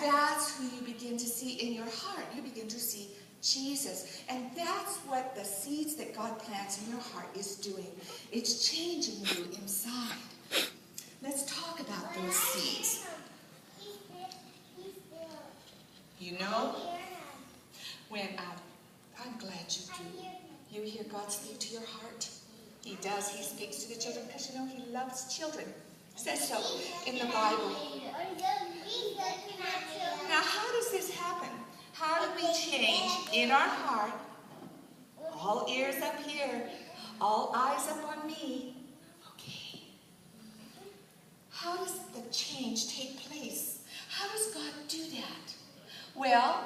that's who you begin to see in your heart. You begin to see Jesus. And that's what the seeds that God plants in your heart is doing. It's changing you inside. Let's talk about those seeds. You know, when I'm glad you do. You hear God speak to your heart. He does. He speaks to the children because you know He loves children. It says so in the Bible. Now, how does this happen? How do we change in our heart? All ears up here, all eyes up on me. Okay. How does the change take place? How does God do that? Well,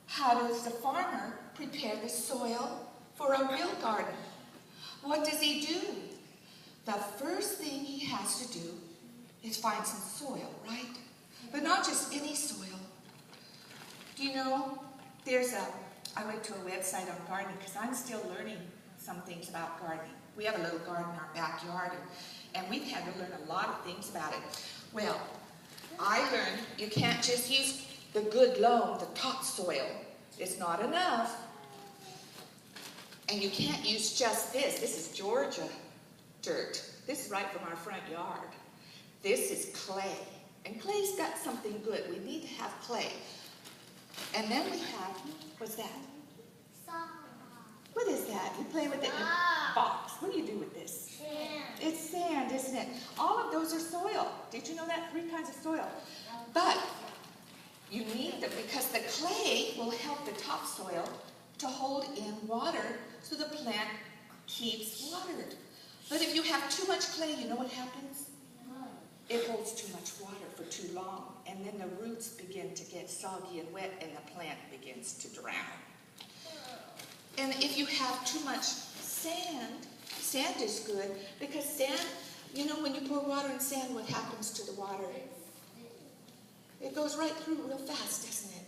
how does the farmer prepare the soil for a real garden? What does he do? The first thing he has to do is find some soil, right? But not just any soil. Do you know, I went to a website on gardening because I'm still learning some things about gardening. We have a little garden in our backyard, and we've had to learn a lot of things about it. Well, I learned you can't just use the good loam, the topsoil. It's not enough. And you can't use just this. This is Georgia dirt. This is right from our front yard. This is clay. And clay's got something good. We need to have clay. And then we have, what's that? Sand. What is that? You play with it in a box. What do you do with this? Sand. It's sand, isn't it? All of those are soil. Did you know that? 3 kinds of soil. But you need them because the clay will help the topsoil to hold in water so the plant keeps watered. But if you have too much clay, you know what happens? It holds too much water for too long, and then the roots begin to get soggy and wet, and the plant begins to drown. And if you have too much sand, sand is good, because sand, you know, when you pour water in sand, what happens to the water? It goes right through real fast, doesn't it?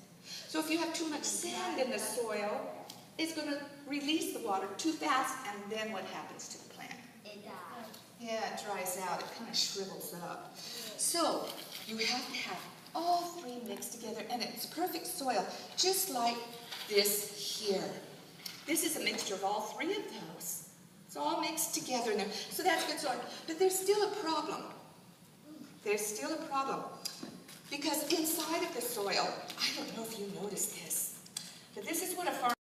So if you have too much sand in the soil, it's going to release the water too fast, and then what happens to the plant? It dies. Yeah, it dries out. It kind of shrivels up. So you have to have all 3 mixed together, and it's perfect soil, just like this here. This is a mixture of all 3 of those. It's all mixed together in there. So that's good soil. But there's still a problem. There's still a problem. Because inside of the soil, I don't know if you noticed this, but this is what a farmer